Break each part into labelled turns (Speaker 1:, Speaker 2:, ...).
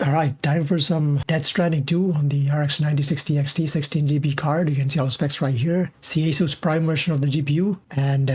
Speaker 1: Alright, time for some Death Stranding 2 on the RX 9060 XT 16GB card. You can see all the specs right here. It's the Asus Prime version of the GPU and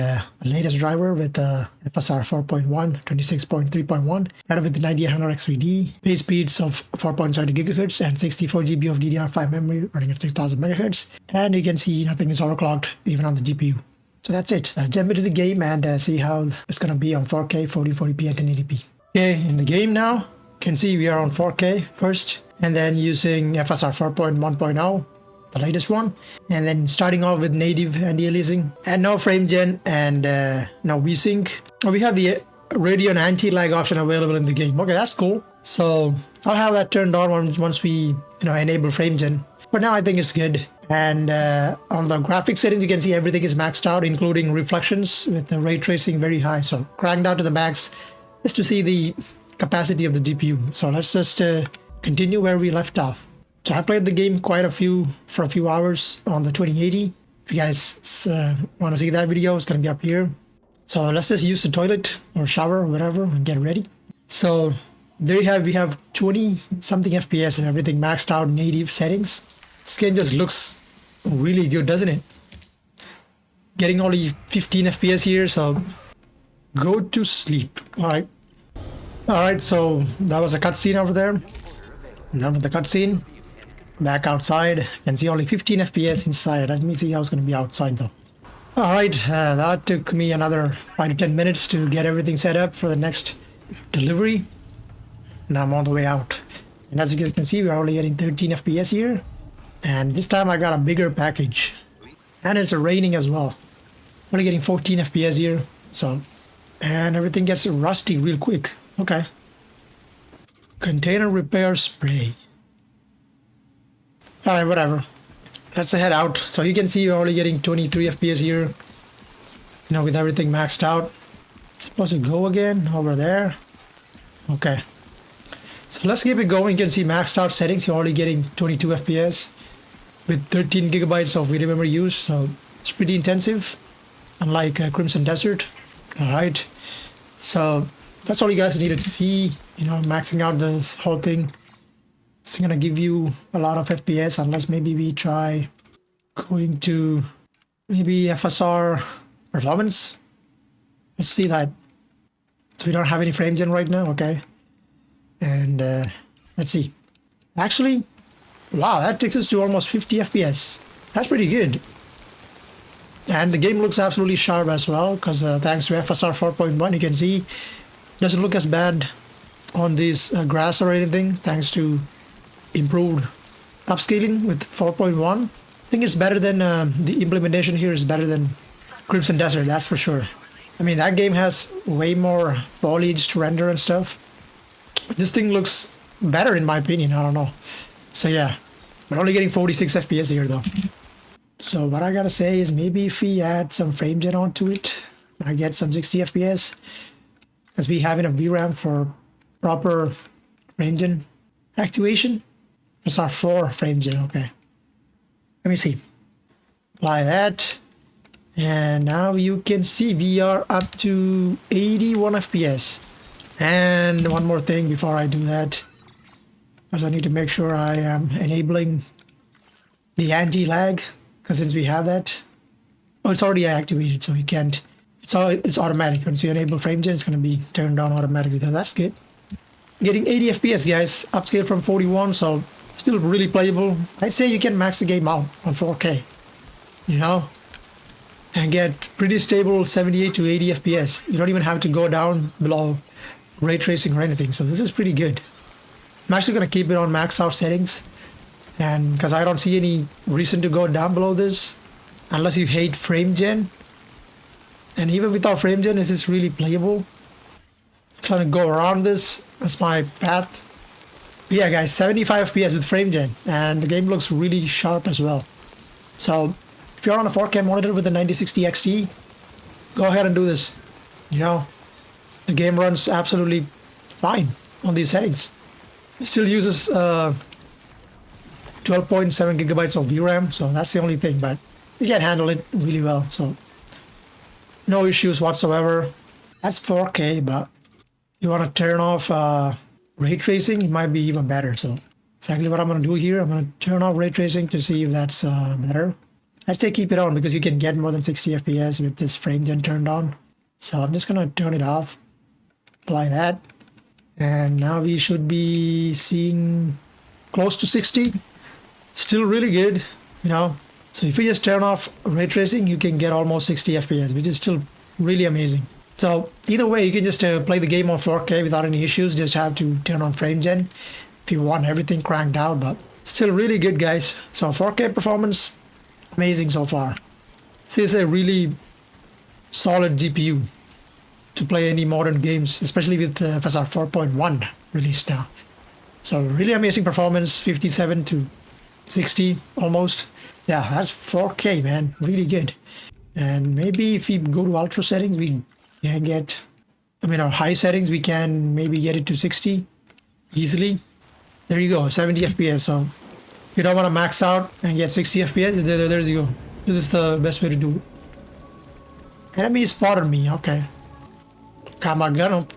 Speaker 1: latest driver with FSR 4.1, 26.3.1, added with the 9800X3D, base speeds of 4.70 GHz and 64GB of DDR5 memory running at 6000 MHz. And you can see nothing is overclocked even on the GPU. So that's it. Let's jump into the game and see how it's going to be on 4K, 1440p and 1080p. Okay, in the game now. Can see we are on 4K first, and then using FSR 4.1.0, the latest one, and then starting off with native anti-aliasing and no frame gen and no VSync. We have the Radeon anti-lag option available in the game. Okay, that's cool. So I'll have that turned on once we enable frame gen. But now I think it's good. And on the graphics settings, you can see everything is maxed out, including reflections with the ray tracing very high. So cranked out to the max just to see the capacity of the GPU. So let's just continue where we left off. So I played the game for a few hours on the 2080. If you guys want to see that video, it's gonna be up here. So let's just use the toilet or shower or whatever and get ready. So there we have 20 something FPS and everything maxed out native settings. Skin just looks really good, doesn't it? Getting only 15 FPS here, so go to sleep. Alright, so that was a cutscene over there. Done with the cutscene. Back outside. You can see only 15 FPS inside. Let me see how it's going to be outside though. Alright, that took me another 5 to 10 minutes to get everything set up for the next delivery. Now I'm on the way out. And as you guys can see, we're only getting 13 FPS here. And this time I got a bigger package. And it's raining as well. Only getting 14 FPS here. So, and everything gets rusty real quick. Okay. Container repair spray. Alright, whatever. Let's head out. So you can see you're only getting 23 FPS here. With everything maxed out. It's supposed to go again over there. Okay. So let's keep it going. You can see maxed out settings. You're only getting 22 FPS with 13 gigabytes of video memory use. So it's pretty intensive. Unlike Crimson Desert. Alright. So that's all you guys needed to see, maxing out this whole thing. It's gonna give you a lot of FPS unless maybe we try going to maybe FSR performance. Let's see that. So we don't have any frame gen right now, okay. And let's see. Actually, wow, that takes us to almost 50 FPS. That's pretty good. And the game looks absolutely sharp as well, because thanks to FSR 4.1, you can see doesn't look as bad on this grass or anything, thanks to improved upscaling with 4.1. I think it's better than the implementation here is better than Crimson Desert, that's for sure. I mean, that game has way more foliage to render and stuff. This thing looks better in my opinion, I don't know. So yeah, we're only getting 46 FPS here though. So what I gotta say is maybe if we add some frame gen onto it, I get some 60 FPS. As we have enough VRAM for proper frame gen activation. It's our 4 frame gen, okay. Let me see. Apply that. And now you can see we are up to 81 FPS. And one more thing before I do that, because I need to make sure I am enabling the anti-lag, because since we have that, it's already activated, so you can't. It's automatic. Once you enable frame gen, it's going to be turned on automatically. So that's good. Getting 80 FPS, guys. Upscale from 41, so still really playable. I'd say you can max the game out on 4K. And get pretty stable 78 to 80 FPS. You don't even have to go down below ray tracing or anything. So this is pretty good. I'm actually going to keep it on max out settings. And because I don't see any reason to go down below this. Unless you hate frame gen. And even without frame gen, this is really playable. I'm trying to go around this. That's my path. But yeah, guys, 75 FPS with frame gen. And the game looks really sharp as well. So, if you're on a 4K monitor with a 9060 XT, go ahead and do this. The game runs absolutely fine on these settings. It still uses 12.7 gigabytes of VRAM, so that's the only thing. But you can handle it really well. So, no issues whatsoever. That's 4K, but you want to turn off ray tracing, it might be even better. So exactly what I'm gonna do here, I'm gonna turn off ray tracing to see if that's better. I'd say keep it on because you can get more than 60 FPS with this frame gen turned on. So I'm just gonna turn it off, apply that, and now we should be seeing close to 60. Still really good, you know. So if you just turn off ray tracing, you can get almost 60 FPS, which is still really amazing. So either way, you can just play the game on 4K without any issues. Just have to turn on frame gen if you want everything cranked out, but still really good, guys. So 4K performance, amazing so far. This is a really solid GPU to play any modern games, especially with FSR 4.1 released now. So really amazing performance, 57 to 60 almost. Yeah, that's 4K, man, really good. And maybe if we go to ultra settings, we can get, our high settings, we can maybe get it to 60 easily. There you go, 70 FPS. So if you don't want to max out and get 60 FPS, there you go. This is the best way to do it. Enemy spotted me, okay. Got my gun up.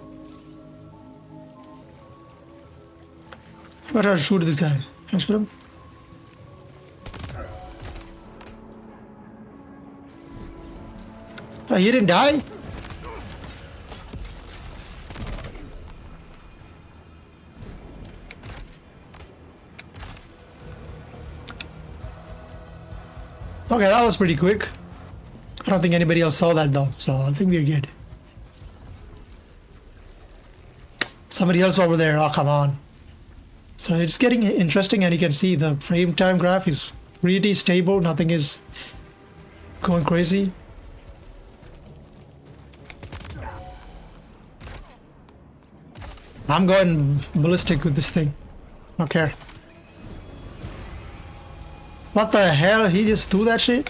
Speaker 1: I'm gonna try to shoot this guy. Can I shoot him? Oh, he didn't die? Okay, that was pretty quick. I don't think anybody else saw that though, so I think we're good. Somebody else over there, oh come on. So it's getting interesting, and you can see the frame time graph is really stable, nothing is going crazy. I'm going ballistic with this thing. Don't care. What the hell? He just threw that shit?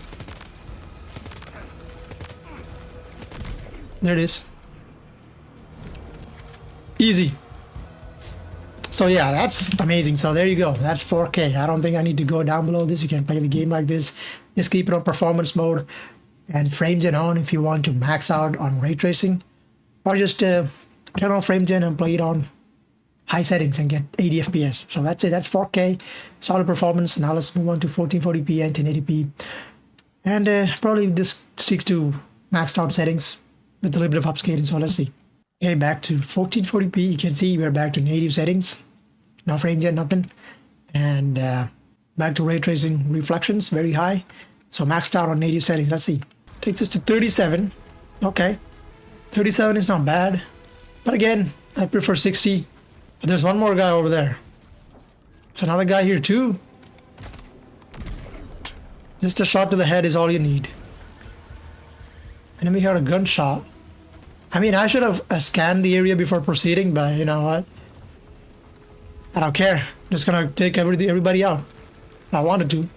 Speaker 1: There it is. Easy. So yeah, that's amazing. So there you go. That's 4K. I don't think I need to go down below this. You can play the game like this. Just keep it on performance mode and frame gen on if you want to max out on ray tracing. Or just turn on frame gen and play it on high settings and get 80 FPS. So that's it. That's 4K, solid performance. Now let's move on to 1440p and 1080p, and probably just stick to maxed out settings with a little bit of upscaling. So let's see. Okay, back to 1440p. You can see we're back to native settings. No frame gen, nothing, and back to ray tracing reflections, very high. So maxed out on native settings. Let's see. Takes us to 37. Okay, 37 is not bad. But again, I prefer 60. But there's one more guy over there. There's another guy here too. Just a shot to the head is all you need. Enemy heard a gunshot. I mean, I should have scanned the area before proceeding, but you know what? I don't care. I'm just gonna take everybody out. If I wanted to.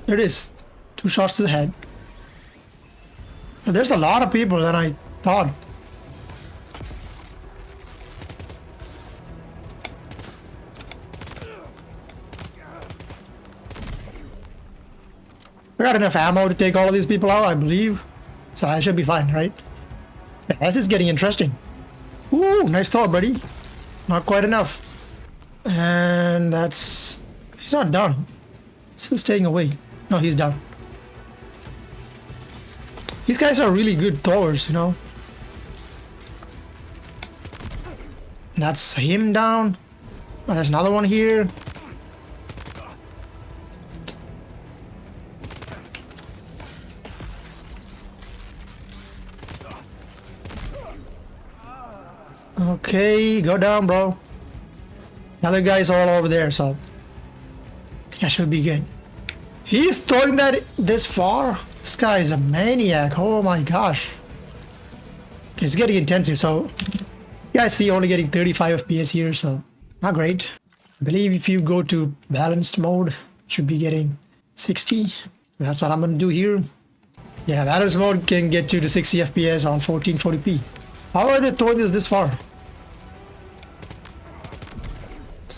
Speaker 1: There it is. 2 shots to the head. There's a lot of people than I thought. I got enough ammo to take all of these people out, I believe. So I should be fine, right? Yeah, this is getting interesting. Ooh, nice throw, buddy. Not quite enough. And that's... He's not done. Still staying away. No, he's done. These guys are really good throwers, you know. That's him down. Oh, there's another one here. Okay, go down, bro. Another guy's all over there, so that should be good. He's throwing that this far. This guy is a maniac. Oh my gosh. It's getting intensive. So you guys see only getting 35 FPS here, so not great. I believe if you go to balanced mode, should be getting 60. That's what I'm gonna do here. Yeah, balanced mode can get you to 60 FPS on 1440p. How are they throwing this far?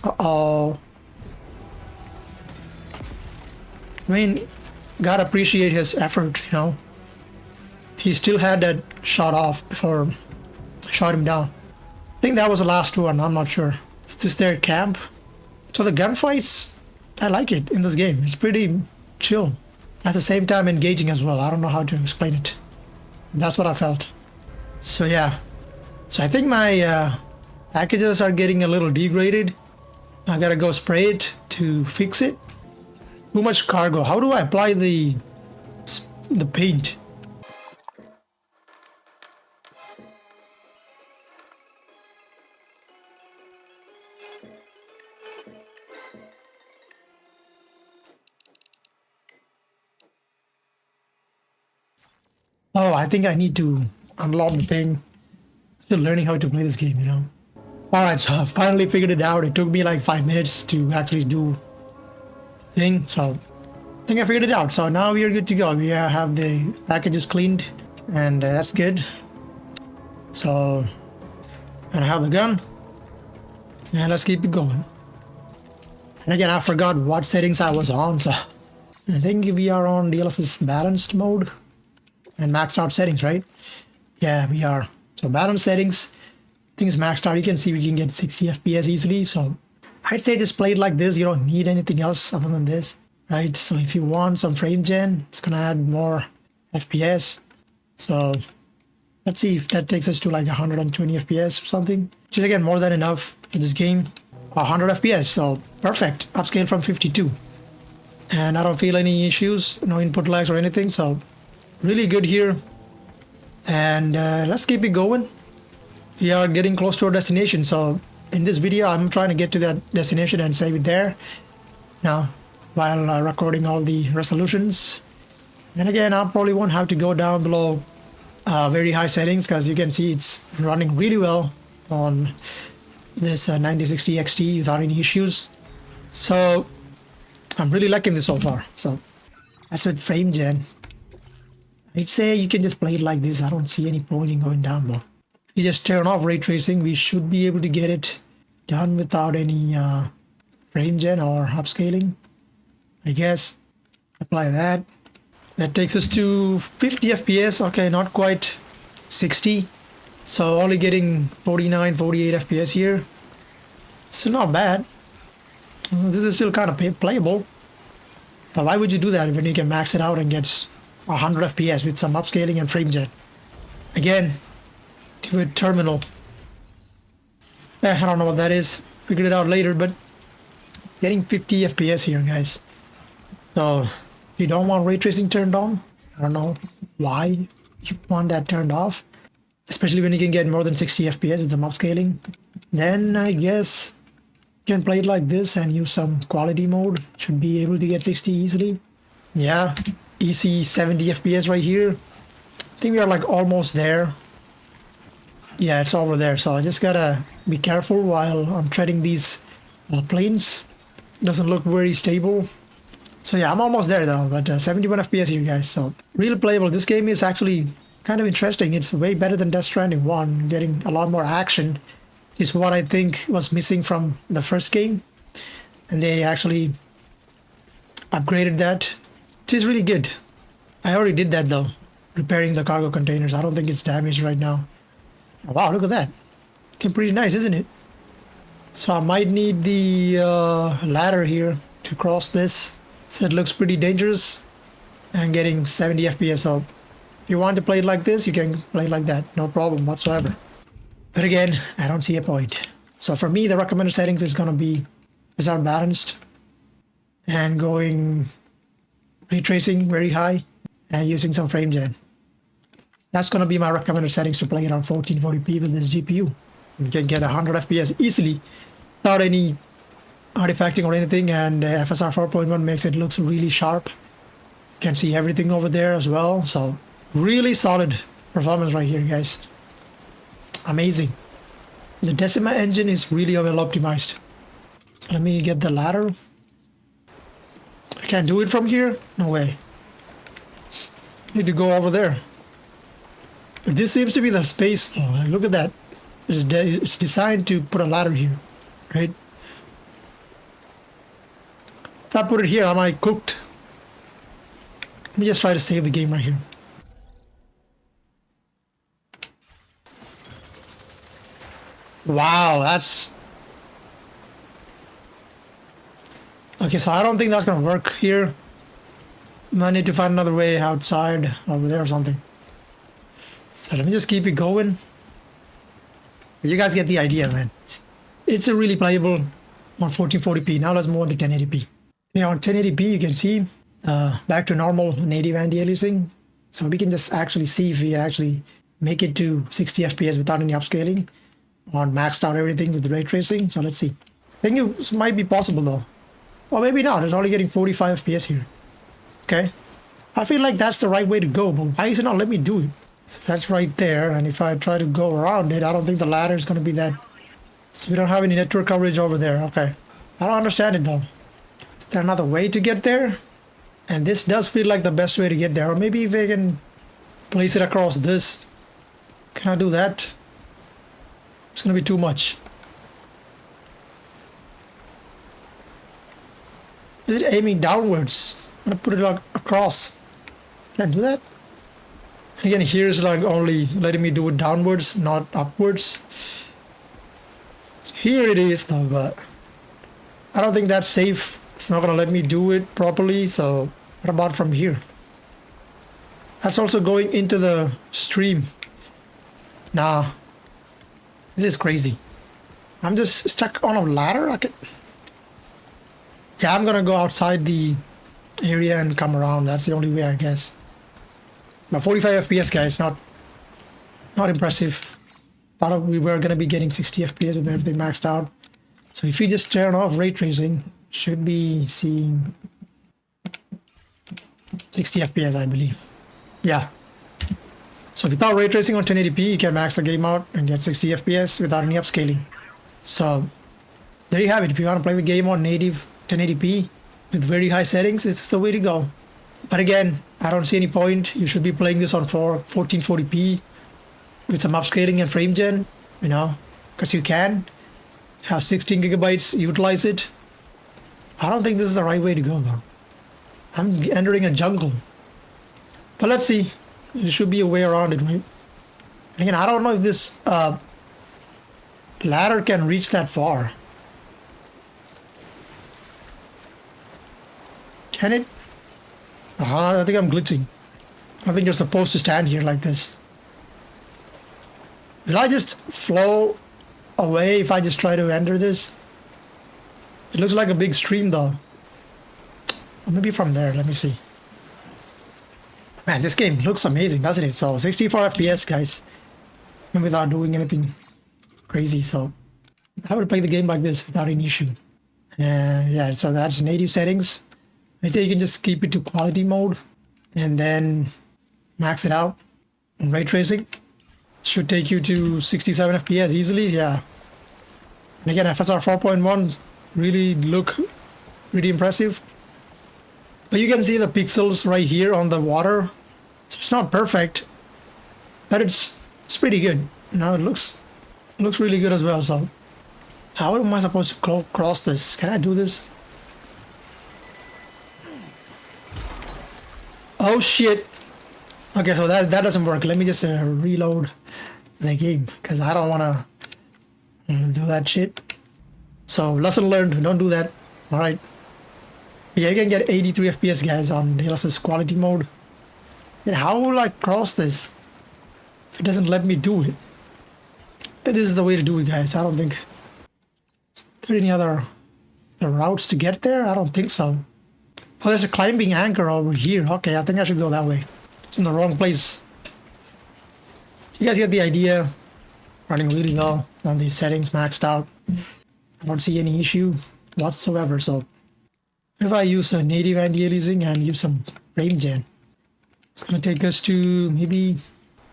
Speaker 1: Uh-oh. I mean, gotta appreciate his effort, you know. he still had that shot off before I shot him down. I think that was the last one, I'm not sure. Is this their camp? So the gunfights, I like it in this game. It's pretty chill. At the same time engaging as well. I don't know how to explain it. That's what I felt. So yeah. So I think my packages are getting a little degraded. I gotta go spray it to fix it. Too much cargo. How do I apply the paint? Oh, I think I need to unlock the thing. Still learning how to play this game, you know. Alright, so I finally figured it out. It took me like 5 minutes to actually do the thing. So I think I figured it out. So now we are good to go. We have the packages cleaned and that's good. So and I have the gun. And let's keep it going. And again, I forgot what settings I was on. So I think we are on DLSS balanced mode and maxed out settings, right? Yeah, we are. So balanced settings, things maxed out. You can see we can get 60 FPS easily. So I'd say just play it like this. You don't need anything else other than this, right? So if you want some frame gen, it's gonna add more FPS. So let's see if that takes us to like 120 FPS or something, which is again more than enough for this game. 100 FPS, so perfect. Upscale from 52. And I don't feel any issues, no input lags or anything. So really good here. And let's keep it going. We are getting close to our destination. So in this video, I'm trying to get to that destination and save it there now while recording all the resolutions. And again, I probably won't have to go down below very high settings because you can see it's running really well on this 9060 XT without any issues. So I'm really liking this so far. So that's with frame gen. I'd say you can just play it like this. I don't see any point in going down though. You just turn off ray tracing. We should be able to get it done without any frame gen or upscaling. I guess apply that. That takes us to 50 FPS. Okay, not quite 60. So only getting 49, 48 FPS here. So not bad. This is still kind of playable. But why would you do that when you can max it out and get 100 FPS with some upscaling and frame gen? Again, to a terminal. I don't know what that is. Figured it out later, but getting 50 FPS here, guys. So you don't want ray tracing turned on. I don't know why you want that turned off, especially when you can get more than 60 FPS with some upscaling. Then I guess you can play it like this and use some quality mode. Should be able to get 60 easily. Yeah, easy 70 FPS right here. I think we are like almost there. Yeah, it's over there. So I just gotta be careful while I'm treading these planes. Doesn't look very stable. So yeah, I'm almost there though, but 71 FPS here, guys. So really playable. This game is actually kind of interesting. It's way better than Death Stranding 1, getting a lot more action. Is what I think was missing from the first game. And they actually upgraded that. It is really good. I already did that though, repairing the cargo containers. I don't think it's damaged right now. Oh, wow, look at that. Looking pretty nice, isn't it? So I might need the ladder here to cross this. So it looks pretty dangerous. And getting 70 FPS. So if you want to play it like this, you can play it like that. No problem whatsoever. But again, I don't see a point. So for me, the recommended settings is going to be FSR balanced and going ray tracing very high and using some frame gen. That's going to be my recommended settings to play it on 1440p with this GPU. You can get 100 FPS easily without any artifacting or anything, and FSR 4.1 makes it looks really sharp. You can see everything over there as well. So really solid performance right here, guys. Amazing. The Decima engine is really well optimized. So let me get the ladder. I can't do it from here? No way. Need to go over there. But this seems to be the space. Oh, look at that. It's designed to put a ladder here, right? If I put it here, am I cooked? Let me just try to save the game right here. Wow, that's... Okay, so I don't think that's gonna work here. I need to find another way outside over there or something. So let me just keep it going. You guys get the idea, man. It's a really playable on 1440p. Now let's move on to 1080p. Yeah, on 1080p you can see back to normal native anti-aliasing. So we can just actually see if we can actually make it to 60 FPS without any upscaling on maxed out everything with the ray tracing. So let's see. I think it might be possible though. Or maybe not. It's only getting 45 FPS here. Okay. I feel like that's the right way to go, but why is it not letting me do it? So that's right there, and if I try to go around it, I don't think the ladder is going to be that. So we don't have any network coverage over there. Okay. I don't understand it though. Is there another way to get there? And this does feel like the best way to get there. Or maybe if I can place it across this. Can I do that? It's going to be too much. Is it aiming downwards? I'm going to put it like across. Can I do that? And again, here's like only letting me do it downwards, not upwards. So here it is though, but I don't think that's safe. It's not going to let me do it properly. So what about from here? That's also going into the stream. Nah. This is crazy. I'm just stuck on a ladder. Yeah, I'm gonna go outside the area and come around. That's the only way, I guess. But 45 FPS, guys, not impressive. Thought we were gonna be getting 60 FPS with everything maxed out. So if you just turn off ray tracing, should be seeing 60 FPS, I believe. Yeah. So without ray tracing on 1080p, you can max the game out and get 60 FPS without any upscaling. So there you have it. If you want to play the game on native 1080p with very high settings, it's the way to go. But again, I don't see any point. You should be playing this on 1440p with some upscaling and frame gen, you know, because you can have 16 gigabytes, utilize it. I don't think this is the right way to go though. I'm entering a jungle. But let's see. There should be a way around it, right? And again, I don't know if this ladder can reach that far. Can it? I think I'm glitching. I think you're supposed to stand here like this. Will I just flow away if I just try to enter this? It looks like a big stream though. Or maybe from there, let me see. Man, this game looks amazing, doesn't it? So 64 FPS, guys. And without doing anything crazy, so I would play the game like this without any issue. Yeah, so that's native settings. I think you can just keep it to quality mode and then max it out on ray tracing. Should take you to 67 FPS easily, yeah. And again, FSR 4.1 really look pretty impressive. But you can see the pixels right here on the water. So it's not perfect, but it's pretty good. You know, it looks really good as well. So how am I supposed to cross this? Can I do this? Oh shit. Okay, so that doesn't work. Let me just reload the game because I don't want to do that shit. So lesson learned, don't do that. All right. Yeah, you can get 83 FPS, guys, on DLSS quality mode. And how will I cross this if it doesn't let me do it? This is the way to do it, guys. I don't think. Is there any other routes to get there? I don't think so. Oh, there's a climbing anchor over here. Okay, I think I should go that way. It's in the wrong place. You guys get the idea. Running really well on these settings, maxed out. I don't see any issue whatsoever. So if I use a native anti-aliasing and use some frame gen, it's gonna take us to maybe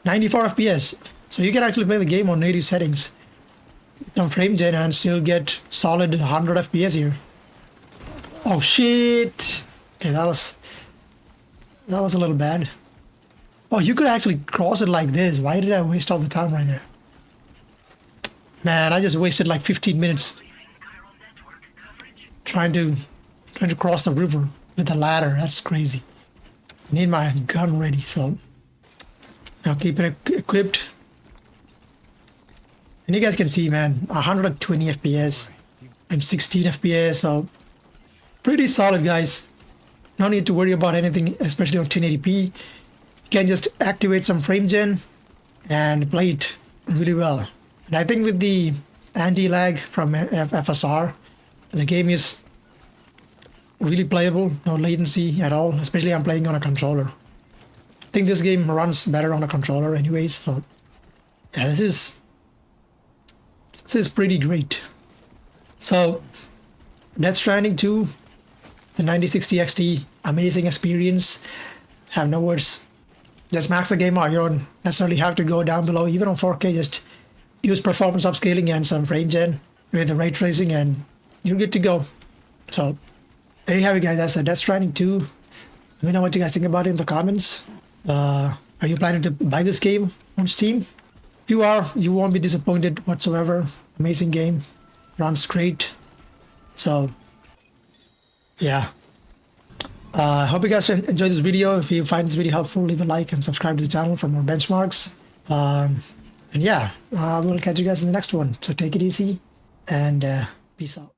Speaker 1: 94 FPS. So you can actually play the game on native settings on frame gen and still get solid 100 FPS here. Oh shit! Okay, that was a little bad. Oh, you could actually cross it like this. Why did I waste all the time right there? Man, I just wasted like 15 minutes trying to cross the river with the ladder. That's crazy. I need my gun ready, so I'll keep it equipped. And you guys can see, man, 120 FPS and 16 FPS, so pretty solid, guys. No need to worry about anything, especially on 1080p. You can just activate some frame gen and play it really well. And I think with the anti-lag from FSR, the game is really playable, no latency at all, especially I'm playing on a controller. I think this game runs better on a controller anyways, so yeah, this is pretty great. So Death Stranding 2, the 9060 XT, amazing experience. Have no words. Just max the game out. You don't necessarily have to go down below, even on 4K. Just use performance upscaling and some frame gen with the ray tracing, and you're good to go. So there you have it, guys. That's a Death Stranding 2. Let me know what you guys think about it in the comments. Are you planning to buy this game on Steam? If you are, you won't be disappointed whatsoever. Amazing game. Runs great. So yeah. I hope you guys enjoyed this video. If you find this video helpful, leave a like and subscribe to the channel for more benchmarks. And yeah, we'll catch you guys in the next one. So take it easy and peace out.